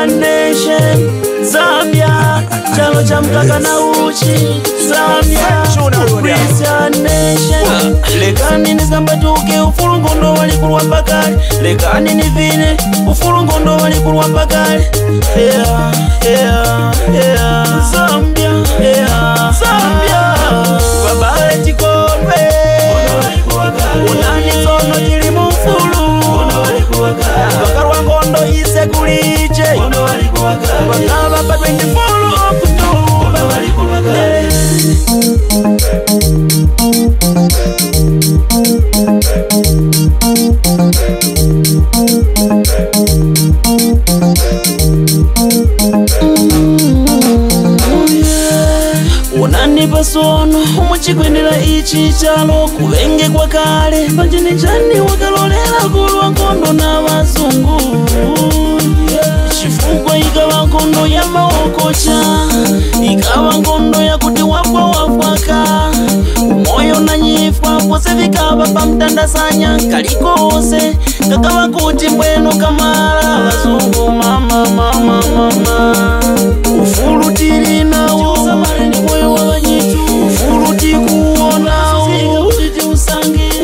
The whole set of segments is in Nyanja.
Christian nation Zambia chalo cha mkaka na uchi Zambia Christian nation lekani nisambatuke ufulu ngondo walikulwa pakali lekani nivine ufulu ngondo walikulwa pakali Zambia Zambia babale chikombe unani zono chili mufulu bakarwa ngondo ise kuliche bakaba pa 24 Oktoba unani pasono umuchikwendera ichi chalo kuvenge kwa kale panjini chani wakalolela kulwa nkondo na wazungu chifukwa ikawa nkondo ya maokocha ikawa nkondo ya kuti wafwa wafwaka umoyo na nyifwa pose vikava pa mtandasanya kalikose kakawa kuti mbweno kamala wazungu mama ufulu tili nawo moyo wa wanyitu ufulu tikuonao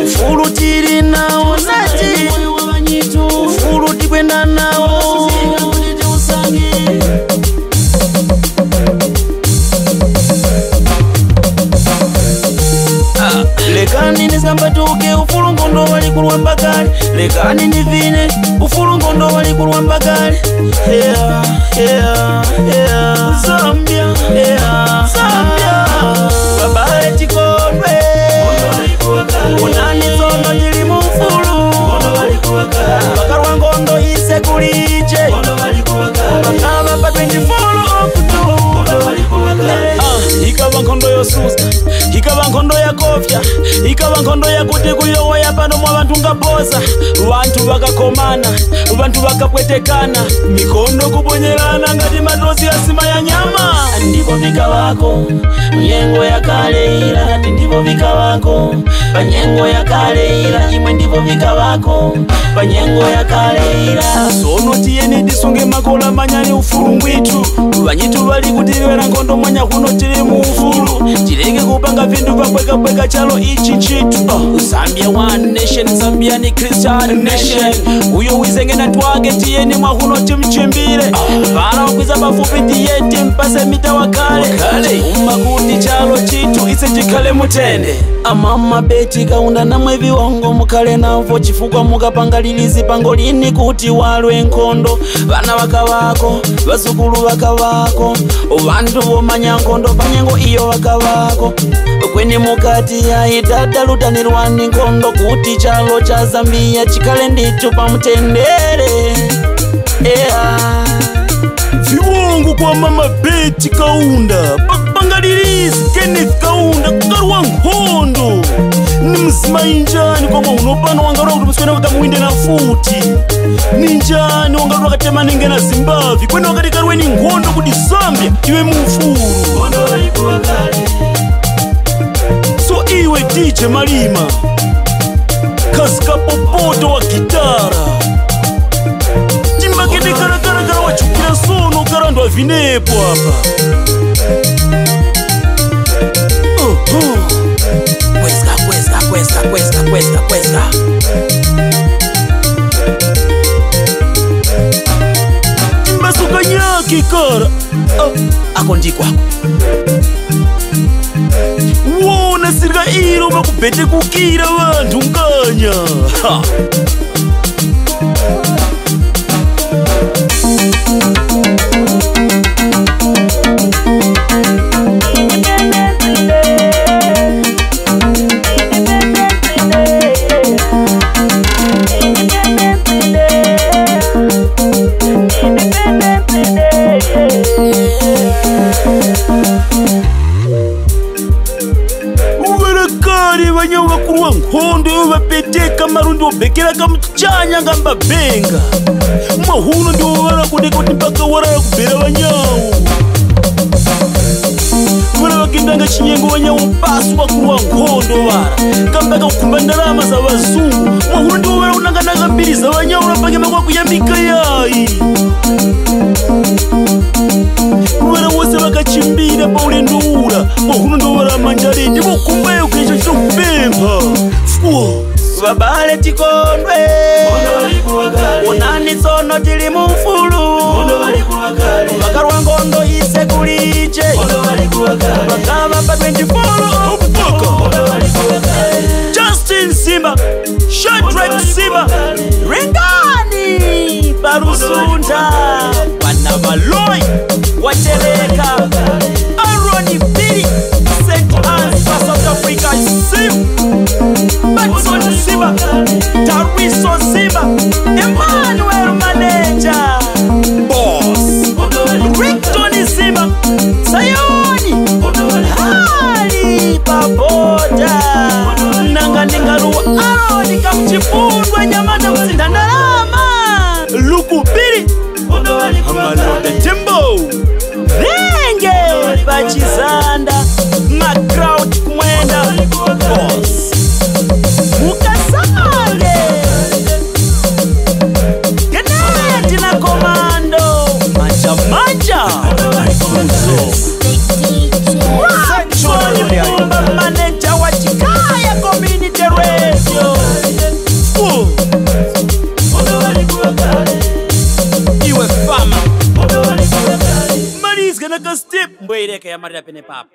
ufulu tili nawo nati moyo wa wanyitu ufulu tikwenda nawo lekani nisambatuke ufulu ngondo walikulwa mbakali lekani nivine ufulu ngondo walikulwa mbakali Zambia Zambia babale chikondwe unani zono jili mufulu bakarwa ngondo ise kuliche bakaba pa 24 Oktoba ikawa nkondo yosusa ikawa nkondo ya kofya ikawa nkondo ya kuti kuyowa ya pano mwa vantu ngaboza vantu vakakomana vantu vakapwetekana mikondo kubonyerana ngati matozi asima ya nyama ndipo vika wako nyengo ya kale ila ndipo vika wako panyengo ya kale ila imwe ndipo vika wako panyengo ya kale ila sono tiyeni tisunge makola manyani ufulu mwitu vanyitu vali kutilwera nkondo mwanya kuno tili mu ufulu tileke kupanga vindu vapweka chalo ichi chitu Zambia one nation Zambia ni Christian nation uyo wizenge na twage tiyeni mwahuno timchimbire vana wakwiza pafupi tiyeti mpase mita wakale umakuti chalo chitu ise chikale mutende amama beti kaunda na mwevi wango mukale navo chifukwa mukapangalilizi pangolini kuti walwe nkondo vana wakawako vasukulu wakawako vantu vomanya nkondo panyengo iyo wakawako kweni mukati ya idada lutanirwani nkondo kuti chalo cha Zambia chikale ndicho pamutendere viwongo kwa mama beti kaunda pangalilizi Kenneth kaunda kukarwa nkondo ni mzima injani kwa unopano wangarwa kuti muswena wakamuinde na futi ninjani wangarwa wakatema ninge na Zimbabwe kweni wakati karwe ni nkondo kuti Zambia iwe mufuru so iwe DJ Malima Kaska popoto wa gitara Jimbakete karakara wachukira sono karandwa vinepo hapa Kwesta Jimbasuka nyaki kara ako ndiko ako wona sirika iro bakubhete kukira vantu nganya Vanyawakurwa nkondo vapeteka marundi obekera kamuchanya ngamba benga mahuno ndio vara kudeka kuti mpaka wara kubera vanyawo vara makindanga chinyengo wenye upasu wa kuwa ngondo wara kambaka ukumba ndarama za wazungu mwahuru ndi wawera unanganaga mbili za wanyaura pake makwa kuyambika yai wera wose wakachimbira pa ulendo ura mwahuru ndi wawera manjarindi mukumbayo kuicho chokupempa babale tikondwe unani tsono tili mufulu bakarwa ngondo ise kuliche bakava pa 24 Justin Simba Shadrack Simba Ringani Barusunda Wana Maloi Wateleka Aroni Piri St. Anne's for South Africa Batson Simba Tariso Simba Emmanuel Manager Boss Rick Simba Sayoni Hali Baboda Nanga Ningaruwa Aroni Kamchipundwa Nyamata Usindandalama Luku Piri Amaloda Timbo Venge Bachizanda Macrowd Kumwenda Boss Mukasange Geneti na Komando Manja Manja Sexual Mumba Manager wa Chikaya Community Radio Iwe fama Money's gonna go step Mbweleke ya Maria Pene Papa